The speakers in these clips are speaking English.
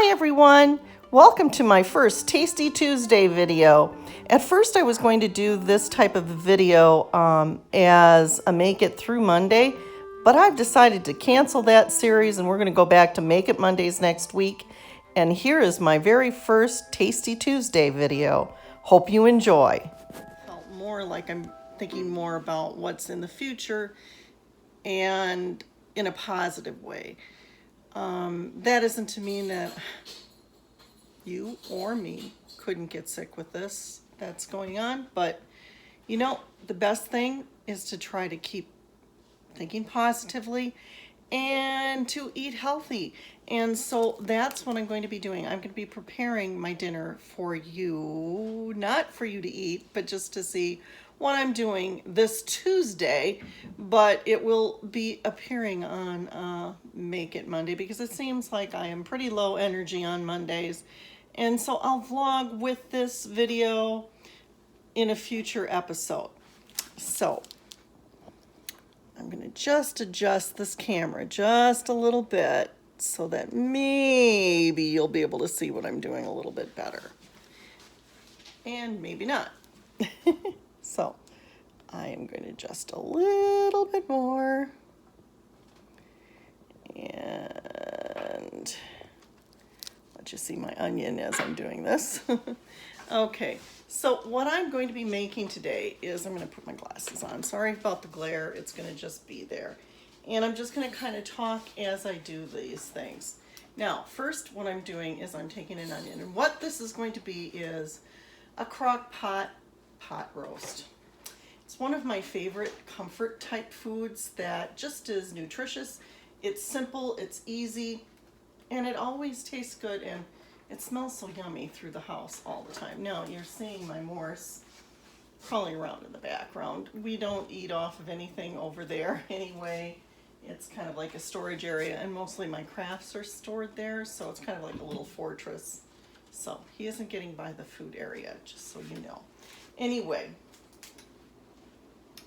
Hi everyone! Welcome to my first Tasty Tuesday video. At first I was going to do this type of video as a Make It Through Monday, but I've decided to cancel that series and we're going to go back to Make It Mondays next week. And here is my very first Tasty Tuesday video. Hope you enjoy. Felt more like I'm thinking more about what's in the future and in a positive way. That isn't to mean that you or me couldn't get sick with this that's going on, but you know, the best thing is to try to keep thinking positively and to eat healthy. And so that's what I'm going to be doing. I'm going to be preparing my dinner for you, not for you to eat, but just to see what I'm doing this Tuesday, but it will be appearing on Make It Monday because it seems like I am pretty low energy on Mondays. And so I'll vlog with this video in a future episode. So I'm going to just adjust this camera just a little bit so that maybe you'll be able to see what I'm doing a little bit better. And maybe not. So I am going to adjust a little bit more and let you see my onion as I'm doing this. Okay, so what I'm going to be making today is, I'm going to put my glasses on. Sorry about the glare, it's going to just be there. And I'm just going to kind of talk as I do these things. Now, first what I'm doing is I'm taking an onion, and what this is going to be is a crock pot roast. It's one of my favorite comfort type foods that just is nutritious. It's simple, it's easy, and it always tastes good, and it smells so yummy through the house all the time. Now you're seeing my Morse crawling around in the background. We don't eat off of anything over there anyway. It's kind of like a storage area, and mostly my crafts are stored there, so it's kind of like a little fortress. So he isn't getting by the food area, just so you know. Anyway,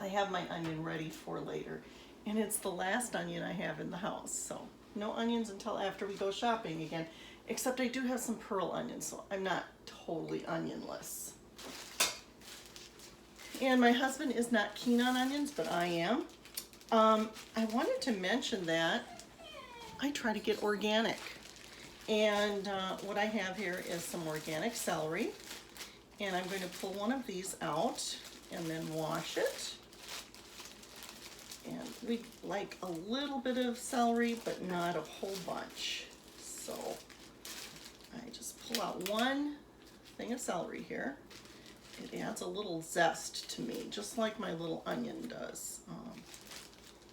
I have my onion ready for later, and it's the last onion I have in the house, so no onions until after we go shopping again, except I do have some pearl onions, so I'm not totally onionless. And my husband is not keen on onions, but I am. I wanted to mention that I try to get organic, and what I have here is some organic celery, and I'm going to pull one of these out and then wash it. And we like a little bit of celery, but not a whole bunch. So I just pull out one thing of celery here. It adds a little zest to me, just like my little onion does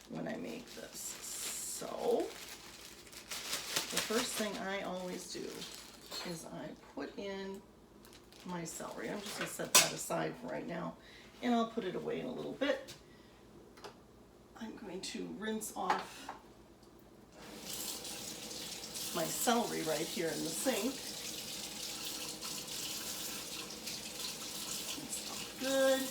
when I make this. So the first thing I always do is I put in my celery. I'm just going to set that aside for right now, and I'll put it away in a little bit. I'm going to rinse off my celery right here in the sink. It's all good.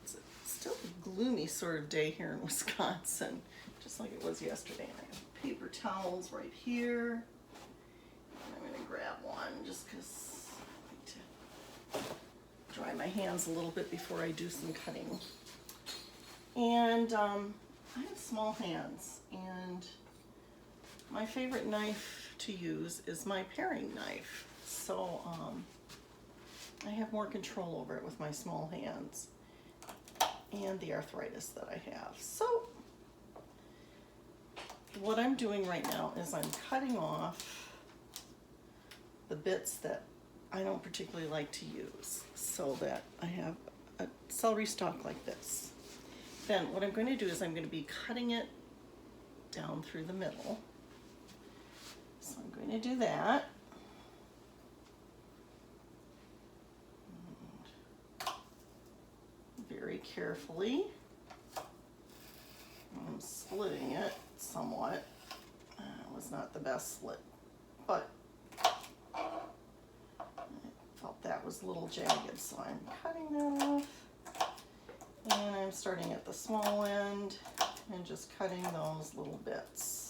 It's still a gloomy sort of day here in Wisconsin, just like it was yesterday. And I have paper towels right here. And I'm going to grab one just because I need to dry my hands a little bit before I do some cutting. And I have small hands, and my favorite knife to use is my paring knife. So I have more control over it with my small hands and the arthritis that I have. So what I'm doing right now is I'm cutting off the bits that I don't particularly like to use, so that I have a celery stalk like this. Then what I'm going to do is I'm going to be cutting it down through the middle. So I'm going to do that. And very carefully. I'm splitting it somewhat. It was not the best split, but felt that was a little jagged, so I'm cutting that off, and I'm starting at the small end and just cutting those little bits.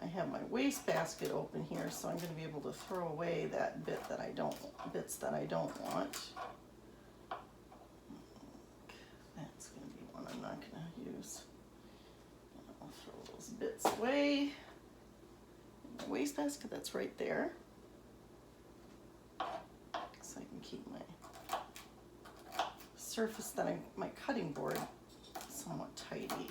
I have my wastebasket open here, so I'm going to be able to throw away that bits that I don't want. That's going to be one I'm not going to use. I'll throw those bits away. In my wastebasket, that's right there. So I can keep my surface my cutting board somewhat tidy.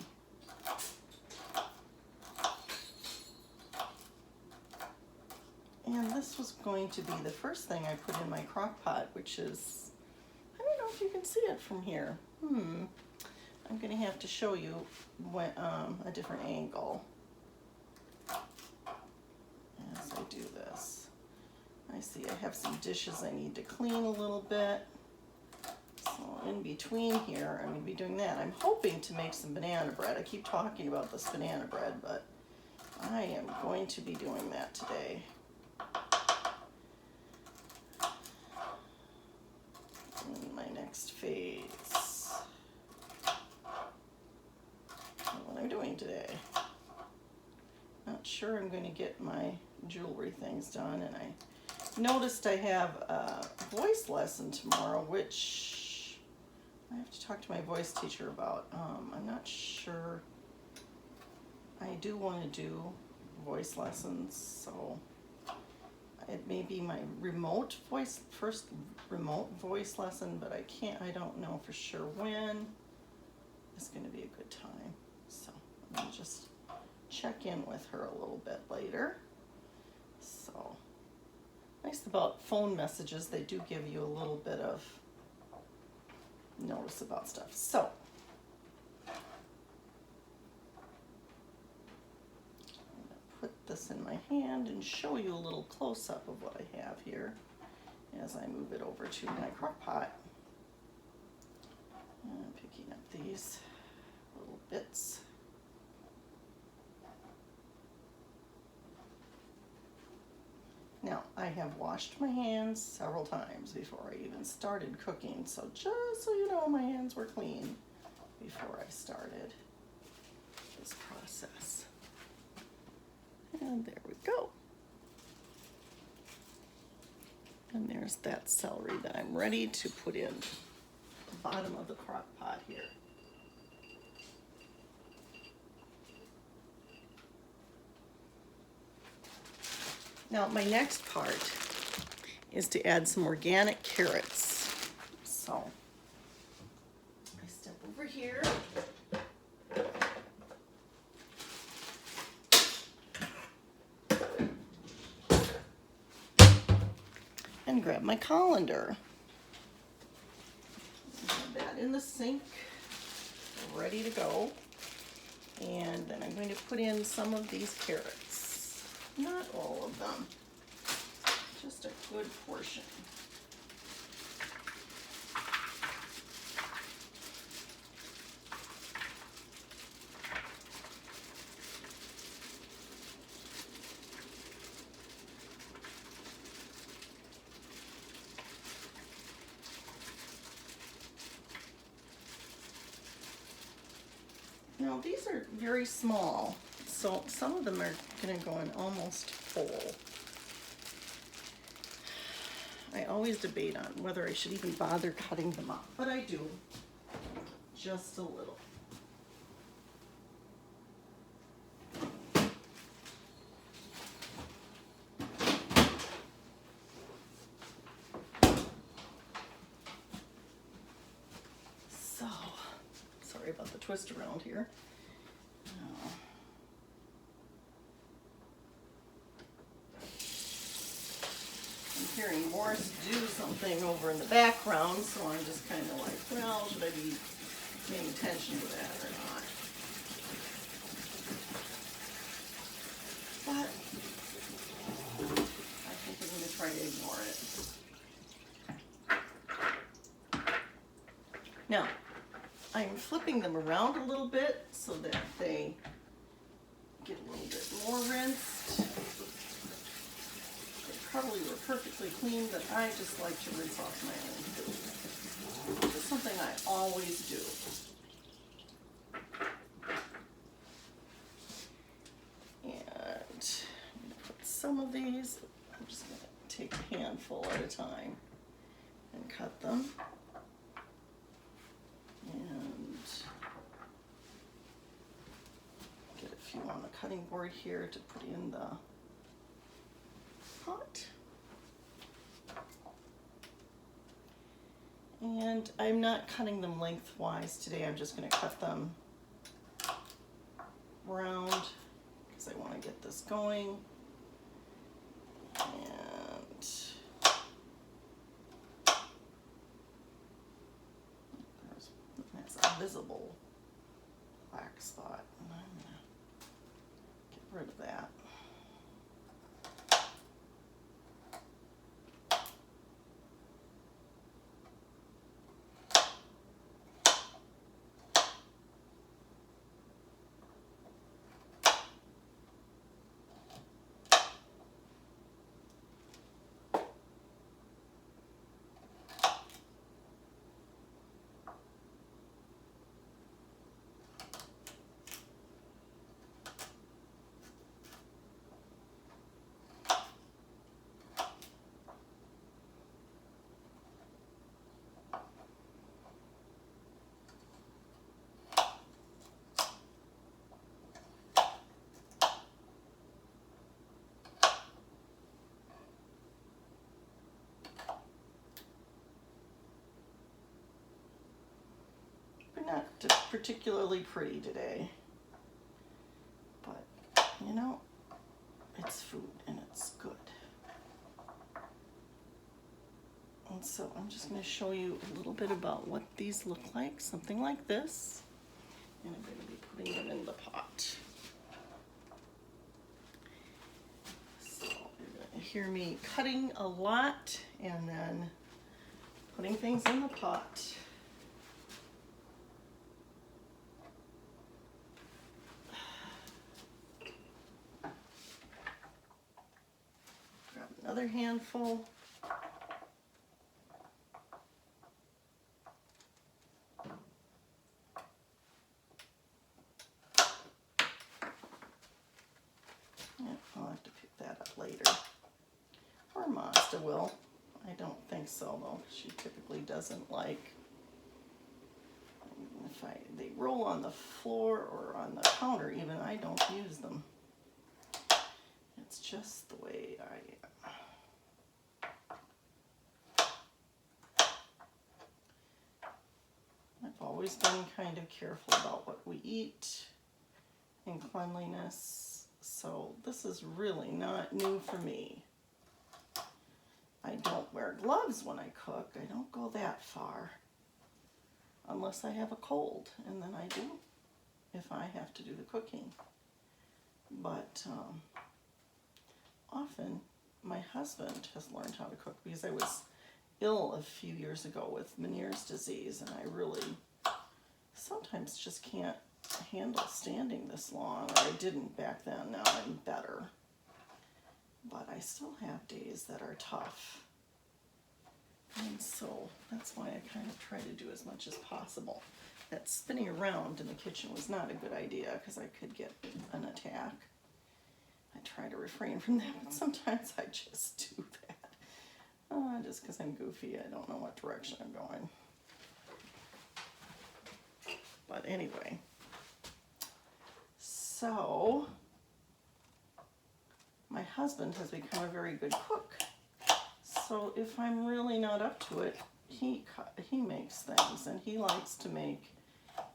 And this was going to be the first thing I put in my crock pot, which is, I don't know if you can see it from here. I'm going to have to show you a different angle as I do this. I see I have some dishes I need to clean a little bit. So in between here, I'm going to be doing that. I'm hoping to make some banana bread. I keep talking about this banana bread, but I am going to be doing that today. In my next phase. What I'm doing today. Not sure I'm going to get my jewelry things done, and I noticed I have a voice lesson tomorrow, which I have to talk to my voice teacher about. I'm not sure. I do want to do voice lessons, so it may be my first remote voice lesson, but I don't know for sure when it's going to be a good time. So I'm going to just check in with her a little bit later. So nice about phone messages, they do give you a little bit of notice about stuff. So put this in my hand and show you a little close-up of what I have here as I move it over to my crock pot. And picking up these little bits. Now, I have washed my hands several times before I even started cooking, so just so you know, my hands were clean before I started this process. And there we go. And there's that celery that I'm ready to put in the bottom of the crock pot here. Now my next part is to add some organic carrots. So I step over here. And grab my colander. Have that in the sink, ready to go. And then I'm going to put in some of these carrots. Not all of them, just a good portion. Now these are very small, so some of them are going to go in almost whole. I always debate on whether I should even bother cutting them up, but I do, just a little. Sorry about the twist around here. I'm hearing Morris do something over in the background, so I'm just kind of like, well, should I be paying attention to that or not? But I think I'm going to try to ignore it. Now, I'm flipping them around a little bit so that they get a little bit more rinsed. They probably were perfectly clean, but I just like to rinse off my own food. which is something I always do. And I'm going to put some of these, I'm just going to take a handful at a time and cut them. And get a few on the cutting board here to put in the pot. And I'm not cutting them lengthwise today. I'm just going to cut them round because I want to get this going. And that's a visible black spot, and I'm going to get rid of that. Not particularly pretty today, but you know, it's food and it's good. And so I'm just going to show you a little bit about what these look like, something like this, and I'm going to be putting them in the pot. So you're going to hear me cutting a lot and then putting things in the pot. Another handful. Yeah, I'll have to pick that up later. Or Mazda will. I don't think so though. She typically doesn't like if they roll on the floor or on the counter even, I don't use them. It's just the way I am. I've always been kind of careful about what we eat and cleanliness, so this is really not new for me. I don't wear gloves when I cook. I don't go that far unless I have a cold, and then I do if I have to do the cooking. But often my husband has learned how to cook because I was ill a few years ago with Meniere's disease, and I really sometimes just can't handle standing this long, or I didn't back then. Now I'm better, but I still have days that are tough, and so that's why I kind of try to do as much as possible. That spinning around in the kitchen was not a good idea because I could get an attack. I try to refrain from that, but sometimes I just do that. Just because I'm goofy, I don't know what direction I'm going. But anyway, so my husband has become a very good cook. So if I'm really not up to it, he makes things, and he likes to make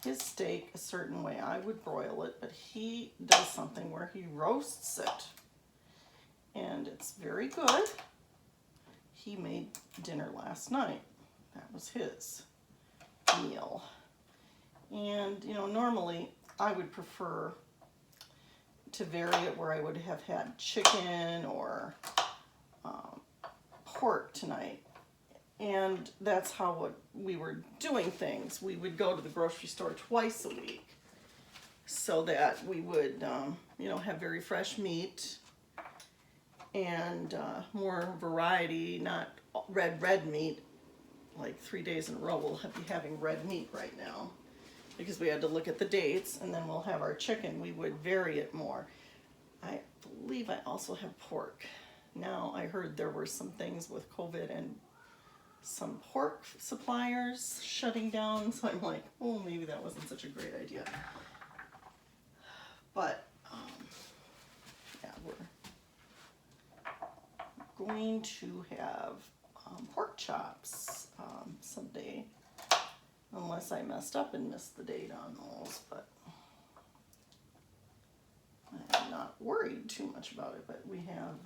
his steak a certain way. I would broil it, but he does something where he roasts it, and it's very good. He made dinner last night. That was his meal. And, you know, normally I would prefer to vary it where I would have had chicken or pork tonight. And that's how we were doing things. We would go to the grocery store twice a week so that we would, you know, have very fresh meat and more variety, not red meat, like 3 days in a row we'll be having red meat right now because we had to look at the dates, and then we'll have our chicken. We would vary it more. I believe I also have pork. Now I heard there were some things with COVID and some pork suppliers shutting down, so I'm like, oh, maybe that wasn't such a great idea. But yeah, we're going to have pork chops someday, unless I messed up and missed the date on those, but I'm not worried too much about it. But we have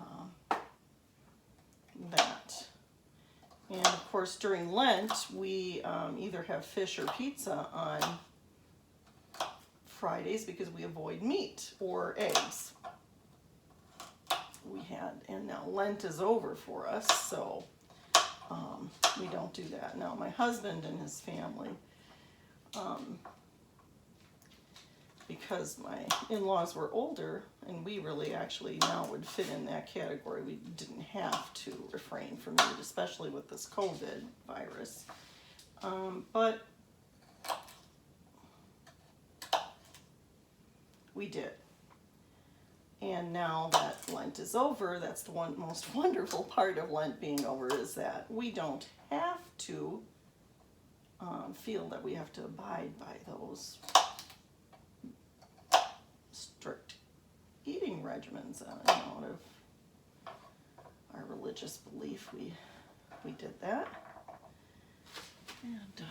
that. And of course during Lent we either have fish or pizza on Fridays because we avoid meat or eggs. We had, and now Lent is over for us, so we don't do that. Now my husband and his family, because my in-laws were older, and we really actually now would fit in that category, we didn't have to refrain from meat, especially with this COVID virus. But we did. And now that Lent is over, that's the most wonderful part of Lent being over, is that we don't have to feel that we have to abide by those strict eating regimens. Out of our religious belief, we did that. And,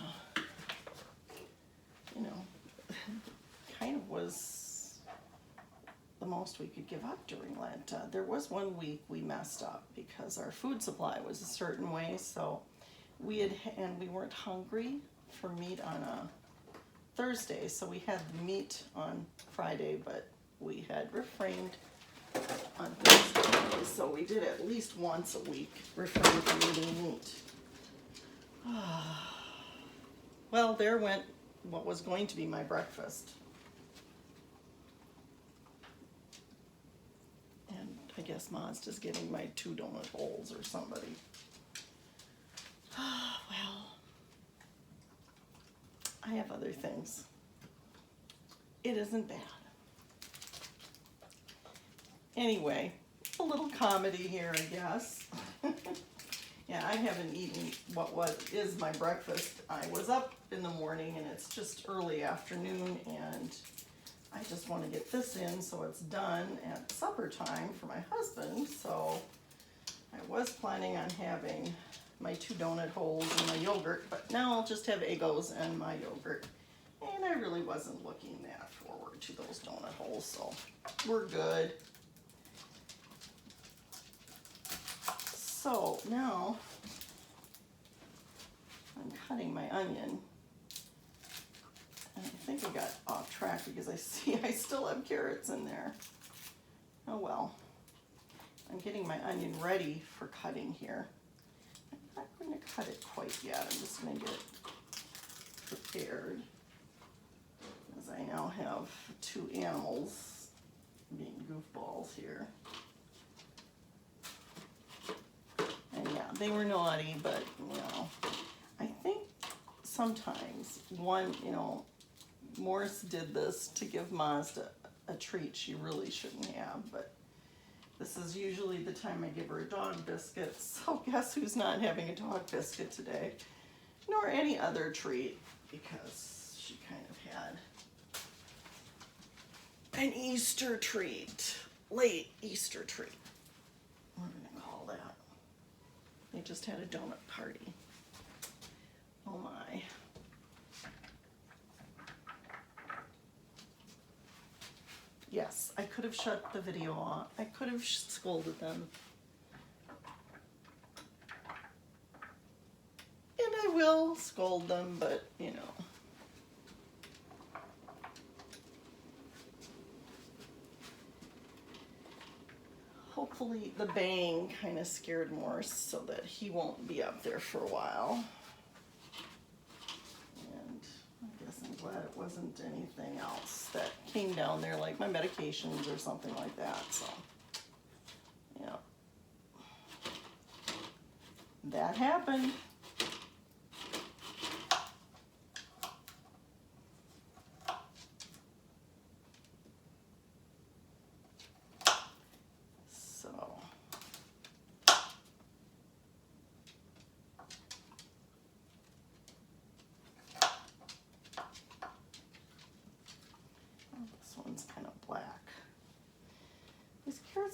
kind of was the most we could give up during Lent. There was one week we messed up because our food supply was a certain way, so we weren't hungry for meat on a Thursday, so we had meat on Friday, but we had refrained on Thursday, so we did at least once a week refrain from eating meat. Well, there went what was going to be my breakfast. And I guess Mazda's getting my 2 donut holes or somebody. Well, I have other things. It isn't bad. Anyway, a little comedy here, I guess. Yeah, I haven't eaten what is my breakfast. I was up in the morning and it's just early afternoon, and I just want to get this in so it's done at supper time for my husband. So I was planning on having my 2 donut holes and my yogurt, but now I'll just have Eggos and my yogurt. And I really wasn't looking that forward to those donut holes, so we're good. So now I'm cutting my onion, and I think I got off track because I see I still have carrots in there. Oh well. I'm getting my onion ready for cutting here. I'm not going to cut it quite yet. I'm just going to get it prepared, as I now have 2 animals being goofballs here. And yeah, they were naughty, but I think sometimes Morris did this to give Mazda a treat she really shouldn't have, but this is usually the time I give her a dog biscuit, so guess who's not having a dog biscuit today? Nor any other treat, because she kind of had an Easter treat, late Easter treat. What am I going to call that? They just had a donut party. Oh my. Yes, I could have shut the video off. I could have scolded them. And I will scold them, but hopefully the bang kind of scared Morris so that he won't be up there for a while. And I guess I'm glad it wasn't anything else that came down there, like my medications or something like that. So, yeah. That happened.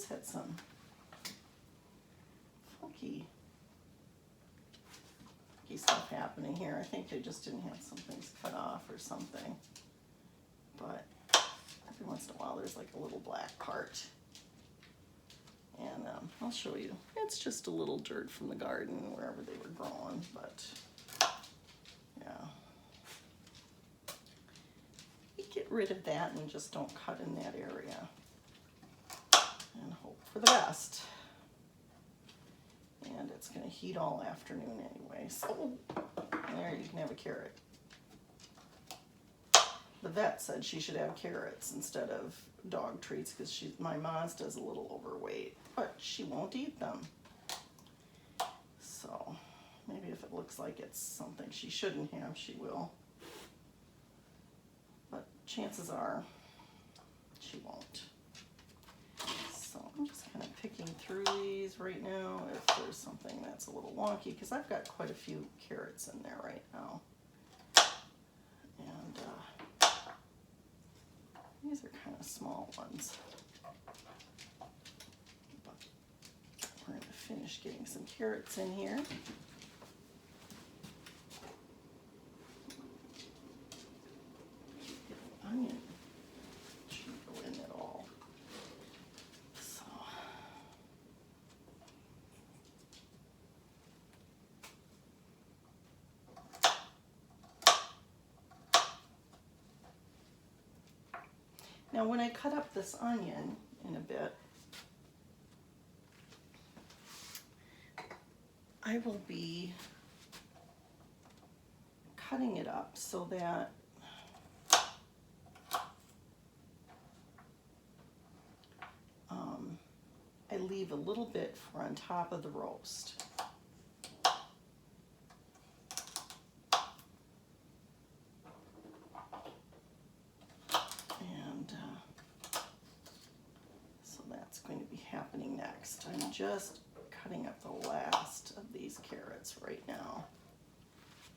this had some funky stuff happening here. I think they just didn't have some things cut off or something. But every once in a while there's like a little black part. And I'll show you. It's just a little dirt from the garden wherever they were growing, but yeah. You get rid of that and just don't cut in that area. And hope for the best. And it's going to heat all afternoon anyway, so there you can have a carrot. The vet said she should have carrots instead of dog treats because my Mazda's a little overweight, but she won't eat them. So maybe if it looks like it's something she shouldn't have, she will. But chances are she won't. So I'm just kind of picking through these right now if there's something that's a little wonky, because I've got quite a few carrots in there right now. And these are kind of small ones. But we're going to finish getting some carrots in here. Onion shouldn't go in at all. So now when I cut up this onion in a bit, I will be cutting it up so that I leave a little bit for on top of the roast. And so that's going to be happening next. I'm just cutting up the last of these carrots right now.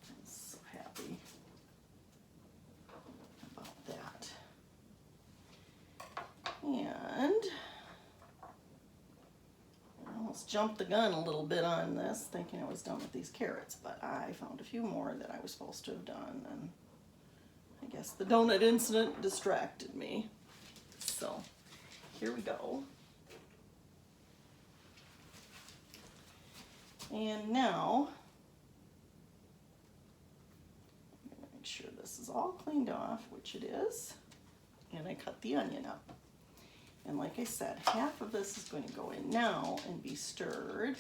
I'm so happy about that. And I almost jumped the gun a little bit on this, thinking I was done with these carrots, but I found a few more that I was supposed to have done, and I guess the donut incident distracted me. So here we go. And now, I'm going to make sure this is all cleaned off, which it is, and I cut the onion up. And like I said, half of this is going to go in now and be stirred.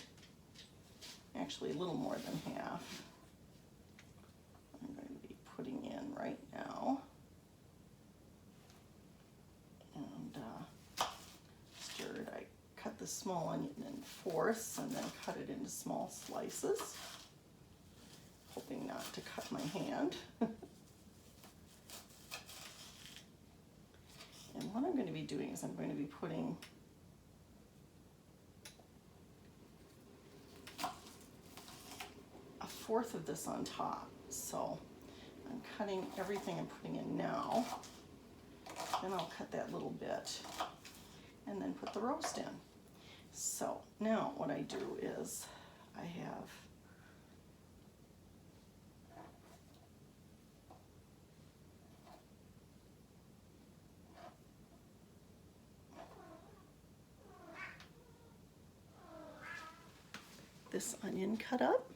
Actually, a little more than half. I'm going to be putting in right now. And stirred. I cut the small onion in fourths and then cut it into small slices, hoping not to cut my hand. And what I'm going to be doing is I'm going to be putting a fourth of this on top. So I'm cutting everything I'm putting in now. Then I'll cut that little bit and then put the roast in. So now what I do is I have this onion cut up.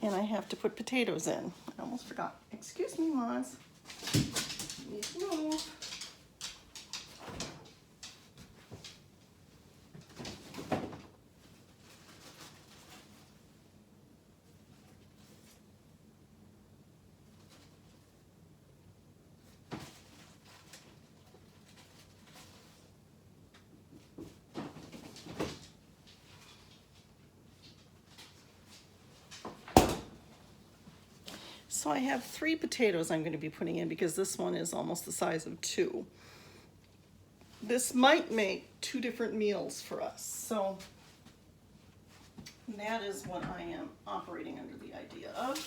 And I have to put potatoes in. I almost forgot. Excuse me, Maz. Need to move. So I have 3 potatoes I'm going to be putting in because this one is almost the size of 2. this might make 2 different meals for us. So that is what I am operating under the idea of.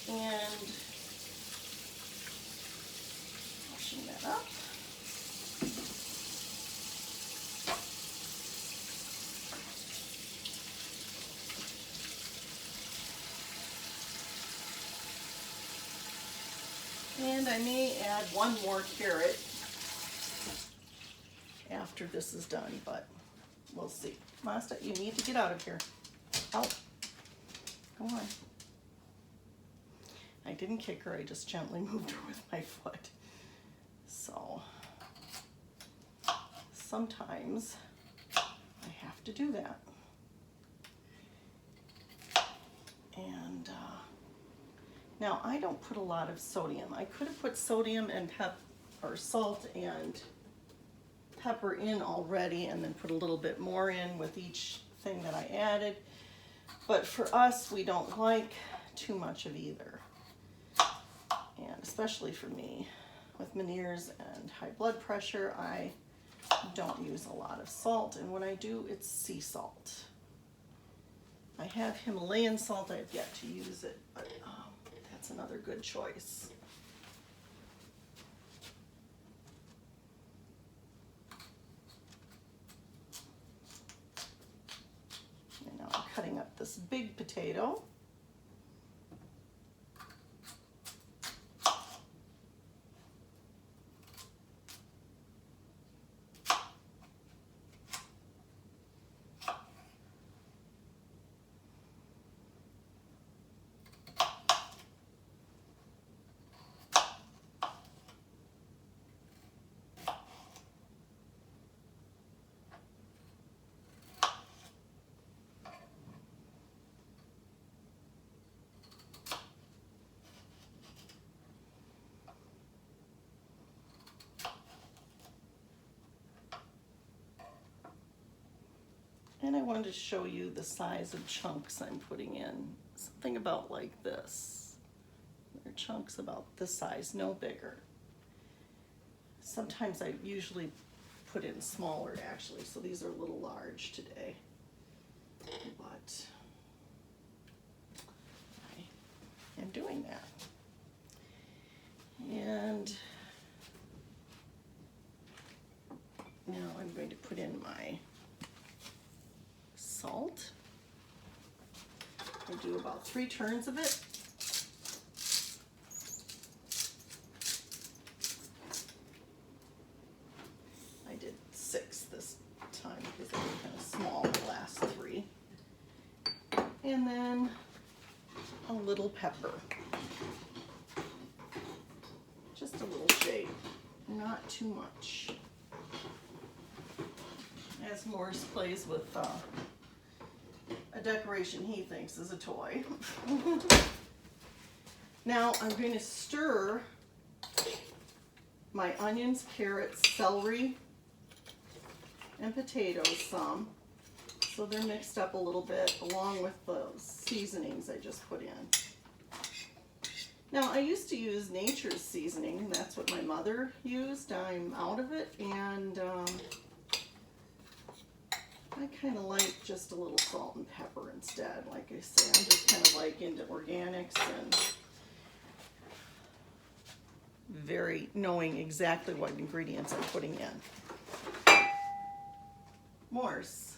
And washing that up. And I may add 1 more carrot after this is done, but we'll see. Masta, you need to get out of here. Out. Go on. I didn't kick her, I just gently moved her with my foot. So sometimes I have to do that. And now I don't put a lot of sodium. I could have put sodium and salt and pepper in already and then put a little bit more in with each thing that I added. But for us, we don't like too much of either. And especially for me, with Meniere's and high blood pressure, I don't use a lot of salt. And when I do, it's sea salt. I have Himalayan salt. I've yet to use it, but that's another good choice. And now I'm cutting up this big potato. And I wanted to show you the size of chunks I'm putting in. Something about like this. They're chunks about this size, no bigger. Sometimes I usually put in smaller actually, so these are a little large today. But I am doing that. And now I'm going to put in my salt. I do about 3 turns of it. I did 6 this time because they were kind of small the last 3. And then a little pepper. Just a little shade, not too much. As Morris plays with a decoration he thinks is a toy. Now I'm going to stir my onions, carrots, celery, and potatoes some, so they're mixed up a little bit along with the seasonings I just put in. Now I used to use Nature's seasoning, and that's what my mother used. I'm out of it, and I kind of like just a little salt and pepper instead. Like I say, I'm just kind of like into organics and very knowing exactly what ingredients I'm putting in. Morse.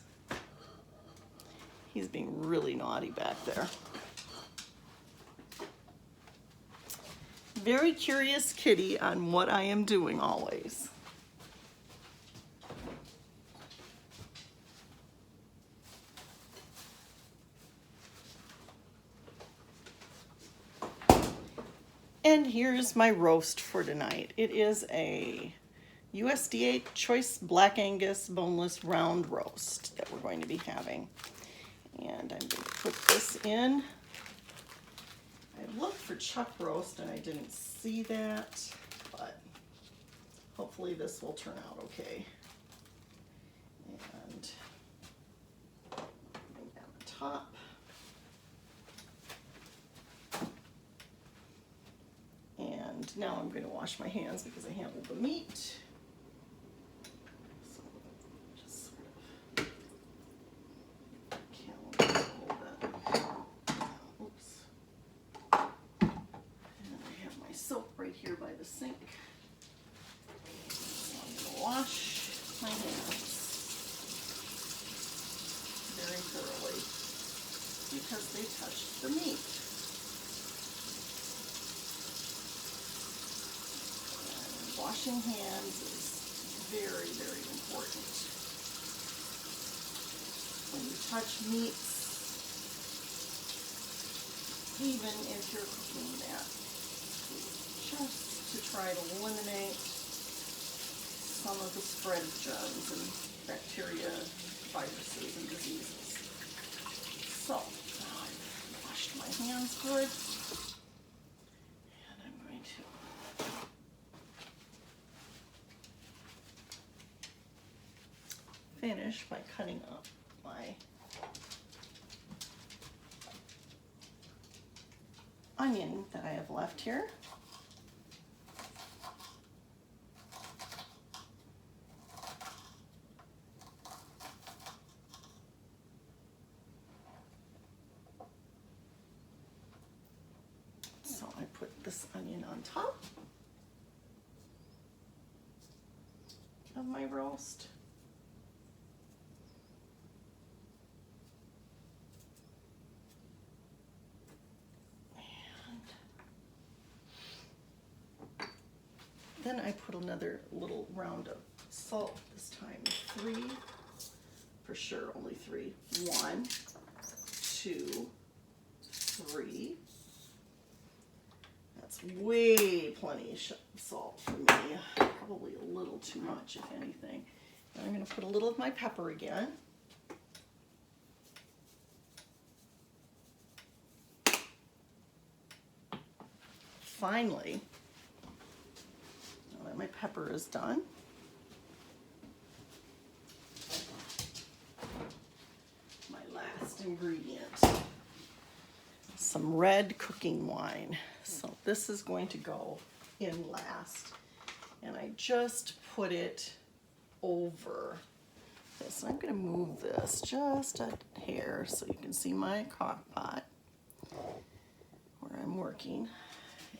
He's being really naughty back there. Very curious kitty on what I am doing always. And here's my roast for tonight. It is a USDA Choice Black Angus boneless round roast that we're going to be having. And I'm going to put this in. I looked for chuck roast and I didn't see that, but hopefully this will turn out okay. And bring down the top. And now I'm going to wash my hands because I handled the meat. because they touched the meat. And washing hands is very, very important. When you touch meats, even if you're cooking that, just to try to eliminate some of the spread of germs and bacteria, viruses, and diseases. So, now I've washed my hands good, and I'm going to finish by cutting up my onion that I have left here. So I put this onion on top of my roast. Then I put another little round of salt, this time 3, for sure, only 3. 1, 2, 3. That's way plenty of salt for me, probably a little too much if anything. And I'm going to put a little of my pepper again. Finally, my pepper is done. My last ingredient, some red cooking wine. So this is going to go in last. And I just put it over this. I'm going to move this just a hair so you can see my crock pot where I'm working.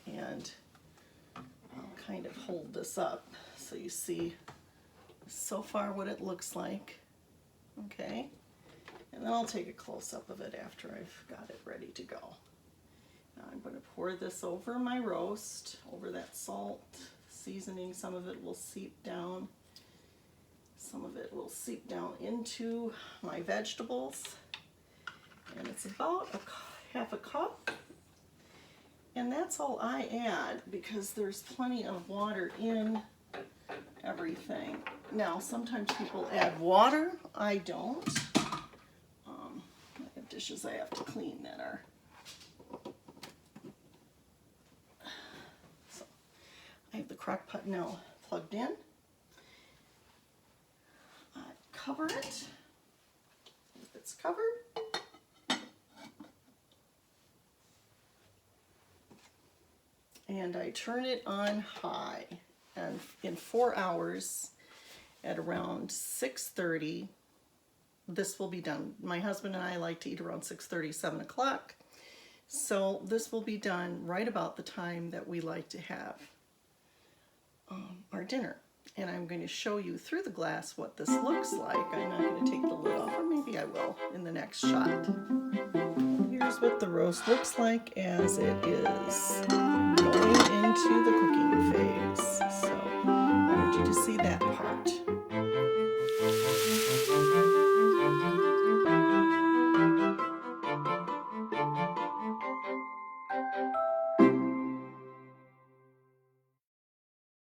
And I'll kind of hold this up so you see so far what it looks like. Okay, and then I'll take a close-up of it after I've got it ready to go. Now I'm going to pour this over my roast, over that salt seasoning. Some of it will seep down, some of it will seep down into my vegetables, and it's about half a cup. And that's all I add because there's plenty of water in everything. Now, sometimes people add water. I don't. I have dishes I have to clean that are. So, I have the crock pot now plugged in. I cover it. If it's covered, and I turn it on high, and in 4 hours at around 6:30 this will be done. My husband and I like to eat around 6:30, 7 o'clock, so this will be done right about the time that we like to have our dinner. And I'm going to show you through the glass what this looks like. I'm not going to take the lid off, or maybe I will in the next shot. Here's what the roast looks like as it is going into the cooking phase. So I want you to see that part.